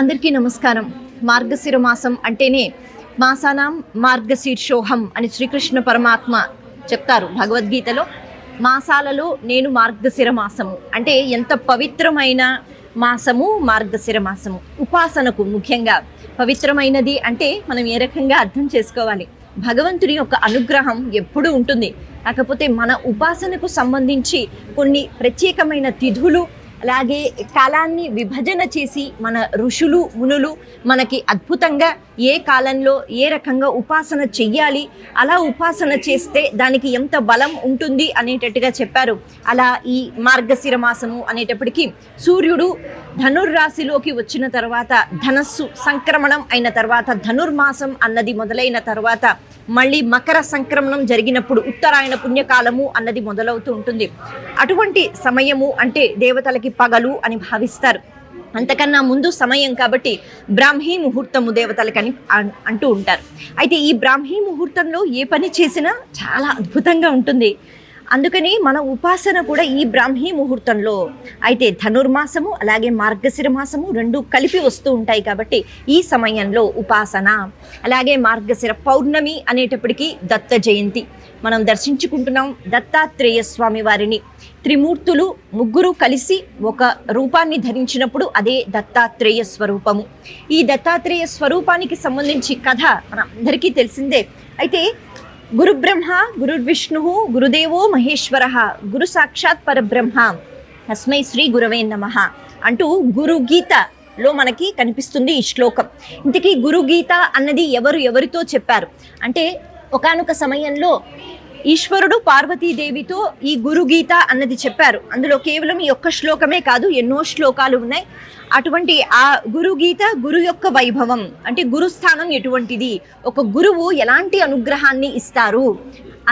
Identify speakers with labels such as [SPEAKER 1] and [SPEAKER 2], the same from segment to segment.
[SPEAKER 1] అందరికీ నమస్కారం. మార్గశిర మాసం అంటేనే మాసానాం మార్గశీర్షోహం అని శ్రీకృష్ణ పరమాత్మ చెప్తారు భగవద్గీతలో. మాసాలలో నేను మార్గశిర మాసము అంటే ఎంత పవిత్రమైన మాసము మార్గశిర మాసము. ఉపాసనకు ముఖ్యంగా పవిత్రమైనది అంటే మనం ఏ రకంగా అర్థం చేసుకోవాలి. భగవంతుని యొక్క అనుగ్రహం ఎప్పుడూ ఉంటుంది. కాకపోతే మన ఉపాసనకు సంబంధించి కొన్ని ప్రత్యేకమైన తిథులు, అలాగే కాలాన్ని విభజన చేసి మన ఋషులు మునులు మనకి అద్భుతంగా ఏ కాలంలో ఏ రకంగా ఉపాసన చెయ్యాలి, అలా ఉపాసన చేస్తే దానికి ఎంత బలం ఉంటుంది అనేటట్టుగా చెప్పారు. అలా ఈ మార్గశిర మాసము అనేటప్పటికీ సూర్యుడు ధనుర్రాశిలోకి వచ్చిన తర్వాత, ధనస్సు సంక్రమణం అయిన తర్వాత, ధనుర్మాసం అన్నది మొదలైన తర్వాత మళ్ళీ మకర సంక్రమణం జరిగినప్పుడు ఉత్తరాయణ పుణ్యకాలము అన్నది మొదలవుతూ ఉంటుంది. అటువంటి సమయము అంటే దేవతలకి పగలు అని భావిస్తారు. అంతకన్నా ముందు సమయం కాబట్టి బ్రాహ్మీ ముహూర్తము దేవతలకని అంటూ ఉంటారు. అయితే ఈ బ్రాహ్మీ ముహూర్తంలో ఏ పని చేసినా చాలా అద్భుతంగా ఉంటుంది. అందుకని మన ఉపాసన కూడా ఈ బ్రాహ్మీ ముహూర్తంలో అయితే ధనుర్మాసము అలాగే మార్గశిర మాసము రెండు కలిపి వస్తూ ఉంటాయి. కాబట్టి ఈ సమయంలో ఉపాసన, అలాగే మార్గశిర పౌర్ణమి అనేటప్పటికీ దత్త జయంతి మనం దర్శించుకుంటున్నాం. దత్తాత్రేయ స్వామి వారిని త్రిమూర్తులు ముగ్గురు కలిసి ఒక రూపాన్ని ధరించినప్పుడు అదే దత్తాత్రేయ స్వరూపము. ఈ దత్తాత్రేయ స్వరూపానికి సంబంధించి కథ మన అందరికీ తెలిసిందే. అయితే గురు బ్రహ్మ గురుర్విష్ణు గురుదేవో మహేశ్వర గురు సాక్షాత్ పరబ్రహ్మ తస్మై శ్రీ గురవే నమః అంటూ గురు గీతలో మనకి కనిపిస్తుంది ఈ శ్లోకం. ఇంతకీ గురు గీత అన్నది ఎవరితో చెప్పారు అంటే, ఒకానొక సమయంలో ఈశ్వరుడు పార్వతీదేవితో ఈ గురు గీత అన్నది చెప్పారు. అందులో కేవలం ఈ ఒక్క శ్లోకమే కాదు, ఎన్నో శ్లోకాలు ఉన్నాయి. అటువంటి ఆ గురు గీత, గురు యొక్క వైభవం అంటే గురుస్థానం ఎటువంటిది, ఒక గురువు ఎలాంటి అనుగ్రహాన్ని ఇస్తారు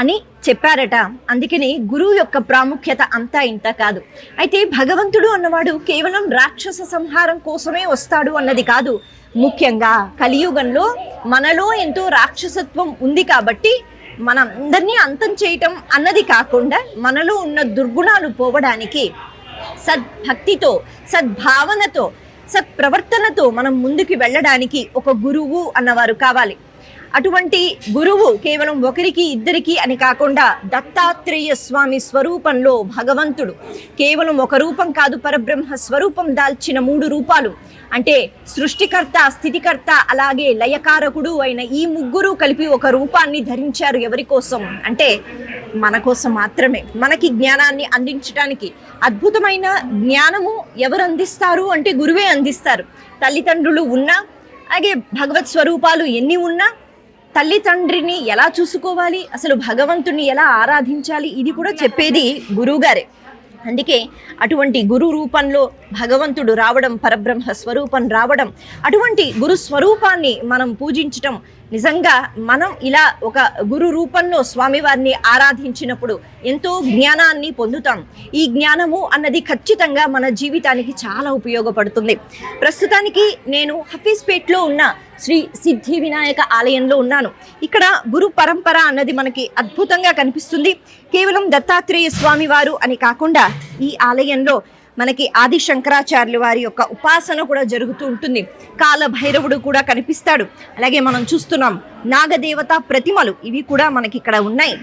[SPEAKER 1] అని చెప్పారట. అందుకని గురువు యొక్క ప్రాముఖ్యత అంతా ఇంత కాదు. అయితే భగవంతుడు అన్నవాడు కేవలం రాక్షస సంహారం కోసమే వస్తాడు అన్నది కాదు. ముఖ్యంగా కలియుగంలో మనలో ఎంతో రాక్షసత్వం ఉంది కాబట్టి మనందరినీ అంతం చేయటం అన్నది కాకుండా మనలో ఉన్న దుర్గుణాలు పోవడానికి సద్భక్తితో, సద్భావనతో, సత్ప్రవర్తనతో మనం ముందుకు వెళ్ళడానికి ఒక గురువు అన్నవారు కావాలి. అటువంటి గురువు కేవలం ఒకరికి ఇద్దరికి అని కాకుండా దత్తాత్రేయ స్వామి స్వరూపంలో భగవంతుడు కేవలం ఒక రూపం కాదు, పరబ్రహ్మ స్వరూపం దాల్చిన 3 రూపాలు అంటే సృష్టికర్త, స్థితికర్త, అలాగే లయకారకుడు అయిన ఈ ముగ్గురు కలిపి ఒక రూపాన్ని ధరించారు. ఎవరి కోసం అంటే మన కోసం మాత్రమే, మనకి జ్ఞానాన్ని అందించడానికి. అద్భుతమైన జ్ఞానము ఎవరు అందిస్తారు అంటే గురువే అందిస్తారు. తల్లిదండ్రులు ఉన్నా, అలాగే భగవత్ స్వరూపాలు ఎన్ని ఉన్నా, తల్లిదండ్రిని ఎలా చూసుకోవాలి, అసలు భగవంతుని ఎలా ఆరాధించాలి, ఇది కూడా చెప్పేది గురువుగారే. అందుకే అటువంటి గురు రూపంలో భగవంతుడు రావడం, పరబ్రహ్మ స్వరూపం రావడం, అటువంటి గురు స్వరూపాన్ని మనం పూజించటం, నిజంగా మనం ఇలా ఒక గురు రూపంలో స్వామివారిని ఆరాధించినప్పుడు ఎంతో జ్ఞానాన్ని పొందుతాం. ఈ జ్ఞానము అన్నది ఖచ్చితంగా మన జీవితానికి చాలా ఉపయోగపడుతుంది. ప్రస్తుతానికి నేను హఫీజ్పేట్లో ఉన్న శ్రీ సిద్ధి వినాయక ఆలయంలో ఉన్నాను. ఇక్కడ గురు పరంపర అన్నది మనకి అద్భుతంగా కనిపిస్తుంది. కేవలం దత్తాత్రేయ స్వామి వారు అని కాకుండా ఈ ఆలయంలో మనకి ఆది శంకరాచార్యుల వారి యొక్క ఉపాసన కూడా జరుగుతూ ఉంటుంది. కాలభైరవుడు కూడా కనిపిస్తాడు. అలాగే మనం చూస్తున్నాం నాగదేవత ప్రతిమలు, ఇవి కూడా మనకి ఇక్కడ ఉన్నాయి.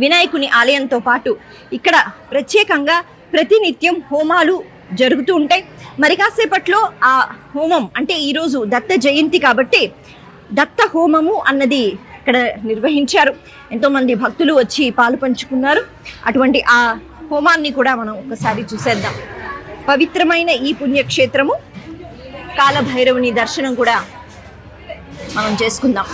[SPEAKER 1] వినాయకుని ఆలయంతో పాటు ఇక్కడ ప్రత్యేకంగా ప్రతినిత్యం హోమాలు జరుగుతూ ఉంటాయి. మరి కాసేపట్లో ఆ హోమం అంటే ఈరోజు దత్త జయంతి కాబట్టి దత్త హోమము అన్నది ఇక్కడ నిర్వహించారు. ఎంతోమంది భక్తులు వచ్చి పాలు పంచుకున్నారు. అటువంటి ఆ హోమాన్ని కూడా మనం ఒకసారి చూసేద్దాం. పవిత్రమైన ఈ పుణ్యక్షేత్రము కాలభైరవుని దర్శనం కూడా మనం చేసుకుందాం.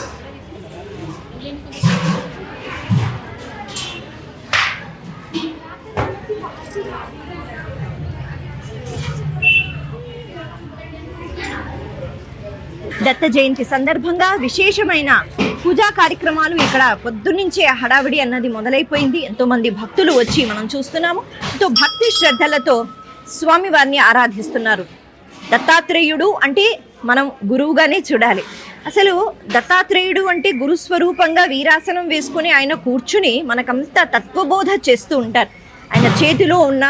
[SPEAKER 1] దత్త జయంతి సందర్భంగా విశేషమైన పూజా కార్యక్రమాలు ఇక్కడ పొద్దున్నుంచే హడావిడి అన్నది మొదలైపోయింది. ఎంతోమంది భక్తులు వచ్చి మనం చూస్తున్నాము. ఎంతో భక్తి శ్రద్ధలతో స్వామివారిని ఆరాధిస్తున్నారు. దత్తాత్రేయుడు అంటే మనం గురువుగానే చూడాలి. అసలు దత్తాత్రేయుడు అంటే గురుస్వరూపంగా వీరాసనం వేసుకుని ఆయన కూర్చుని మనకంతా తత్వబోధ చేస్తూ ఉంటారు. ఆయన చేతిలో ఉన్న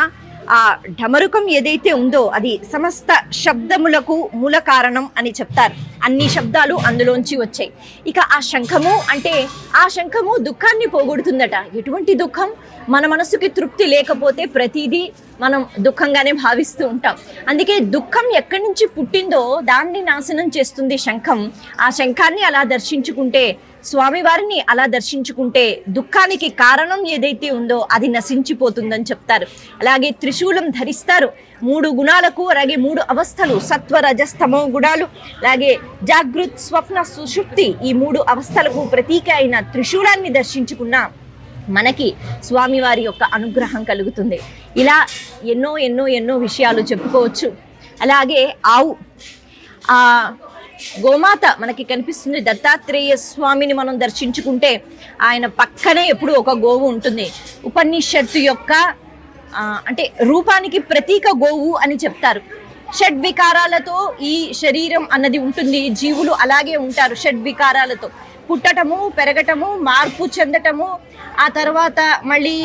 [SPEAKER 1] ఆ ఢమరుకం ఏదైతే ఉందో అది సమస్త శబ్దములకు మూల కారణం అని చెప్తారు. అన్ని శబ్దాలు అందులోంచి వచ్చాయి. ఇక ఆ శంఖము అంటే ఆ శంఖము దుఃఖాన్ని పోగొడుతుందట. ఎటువంటి దుఃఖం? మన మనసుకి తృప్తి లేకపోతే ప్రతిదీ మనం దుఃఖంగానే భావిస్తూ ఉంటాం. అందుకే దుఃఖం ఎక్కడి నుంచి పుట్టిందో దాన్ని నాశనం చేస్తుంది శంఖం. ఆ శంఖాన్ని అలా దర్శించుకుంటే, స్వామివారిని అలా దర్శించుకుంటే దుఃఖానికి కారణం ఏదైతే ఉందో అది నశించిపోతుందని చెప్తారు. అలాగే త్రిశూలం ధరిస్తారు. 3 గుణాలకు, అలాగే 3 అవస్థలు, సత్వ రజస్తమో గుణాలు, అలాగే జాగృత్ స్వప్న సుషుప్తి, ఈ 3 అవస్థలకు ప్రతీక అయిన త్రిశూలాన్ని దర్శించుకున్న మనకి స్వామివారి యొక్క అనుగ్రహం కలుగుతుంది. ఇలా ఎన్నో ఎన్నో ఎన్నో విషయాలు చెప్పుకోవచ్చు. అలాగే ఆవు, ఆ గోమాత మనకి కనిపిస్తుంది. దత్తాత్రేయ స్వామిని మనం దర్శించుకుంటే ఆయన పక్కనే ఎప్పుడు ఒక గోవు ఉంటుంది. ఉపనిషత్తు యొక్క అంటే రూపానికి ప్రతీక గోవు అని చెప్తారు. షడ్వికారాలతో ఈ శరీరం అన్నది ఉంటుంది. జీవులు అలాగే ఉంటారు, షడ్వికారాలతో పుట్టటము, పెరగటము, మార్పు చెందటము, ఆ తర్వాత మళ్ళీ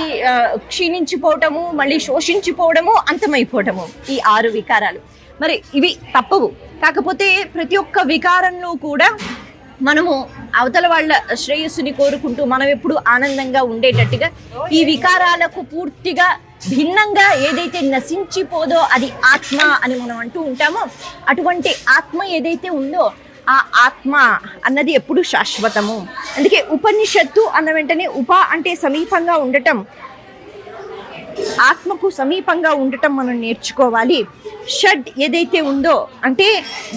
[SPEAKER 1] క్షీణించిపోవటము, మళ్ళీ శోషించిపోవడము, అంతమైపోవటము, ఈ 6 వికారాలు. మరి ఇవి తప్పవు. కాకపోతే ప్రతి ఒక్క వికారంలో కూడా మనము అవతల వాళ్ళ శ్రేయస్సుని కోరుకుంటూ మనం ఎప్పుడు ఆనందంగా ఉండేటట్టుగా ఈ వికారాలకు పూర్తిగా భిన్నంగా ఏదైతే నశించిపోదో అది ఆత్మ అని మనం అంటూ ఉంటామో, అటువంటి ఆత్మ ఏదైతే ఉందో ఆ ఆత్మ అన్నది ఎప్పుడు శాశ్వతము. అందుకే ఉపనిషత్తు అన్న వెంటనే ఉప అంటే సమీపంగా ఉండటం, ఆత్మకు సమీపంగా ఉండటం మనం నేర్చుకోవాలి. షడ్ ఏదైతే ఉందో అంటే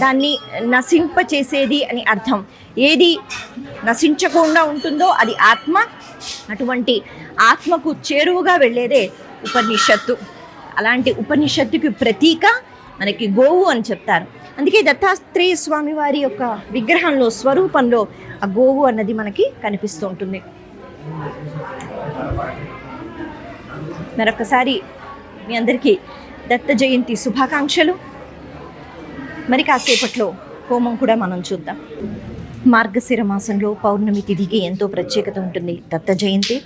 [SPEAKER 1] దాన్ని నశింపచేసేది అని అర్థం. ఏది నశించకుండా ఉంటుందో అది ఆత్మ. అటువంటి ఆత్మకు చేరువుగా వెళ్ళేదే ఉపనిషత్తు. అలాంటి ఉపనిషత్తుకి ప్రతీక మనకి గోవు అని చెప్తారు. అందుకే దత్తాత్రేయ స్వామి వారి యొక్క విగ్రహంలో, స్వరూపంలో ఆ గోవు అన్నది మనకి కనిపిస్తూ ఉంటుంది. మరొకసారి మీ అందరికీ దత్త జయంతి శుభాకాంక్షలు. మరి కాసేపట్లో హోమం కూడా మనం చూద్దాం. మార్గశిర మాసంలో పౌర్ణమి తిథికి ఎంతో ప్రత్యేకత ఉంటుంది దత్త జయంతి.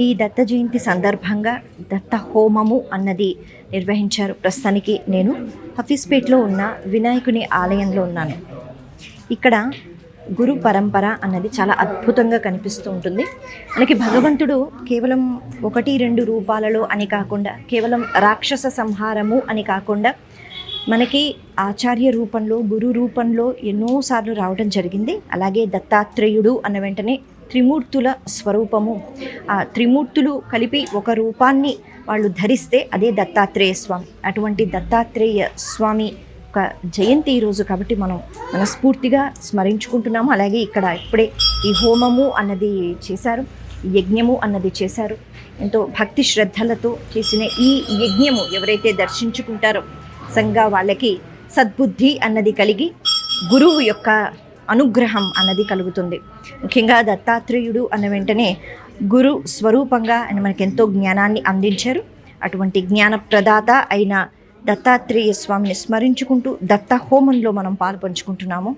[SPEAKER 1] ఈ దత్త జయంతి సందర్భంగా దత్త హోమము అన్నది నిర్వహించారు. ప్రస్తుతానికి నేను హఫీస్పేట్లో ఉన్న వినాయకుని ఆలయంలో ఉన్నాను. ఇక్కడ గురు పరంపర అన్నది చాలా అద్భుతంగా కనిపిస్తూ ఉంటుంది. మనకి భగవంతుడు కేవలం 1-2 రూపాలలో అని కాకుండా, కేవలం రాక్షస సంహారము అని కాకుండా, మనకి ఆచార్య రూపంలో, గురు రూపంలో ఎన్నోసార్లు రావడం జరిగింది. అలాగే దత్తాత్రేయుడు అన్న వెంటనే త్రిమూర్తుల స్వరూపము. ఆ త్రిమూర్తులు కలిపి ఒక రూపాన్ని వాళ్ళు ధరిస్తే అదే దత్తాత్రేయ స్వామి. అటువంటి దత్తాత్రేయ స్వామి ఒక జయంతి ఈరోజు కాబట్టి మనం మనస్ఫూర్తిగా స్మరించుకుంటున్నాము. అలాగే ఇక్కడ ఇప్పుడే ఈ హోమము అన్నది చేశారు, యజ్ఞము అన్నది చేశారు. ఎంతో భక్తి శ్రద్ధలతో చేసిన ఈ యజ్ఞము ఎవరైతే దర్శించుకుంటారో సంగా వాళ్ళకి సద్బుద్ధి అన్నది కలిగి గురువు యొక్క అనుగ్రహం అన్నది కలుగుతుంది. ముఖ్యంగా దత్తాత్రేయుడు అన్న వెంటనే గురు స్వరూపంగా ఆయన మనకి ఎంతో జ్ఞానాన్ని అందించారు. అటువంటి జ్ఞాన ప్రదాత అయిన దత్తాత్రేయ స్వామిని స్మరించుకుంటూ దత్త హోమంలో మనం పాల్పంచుకుంటున్నాము.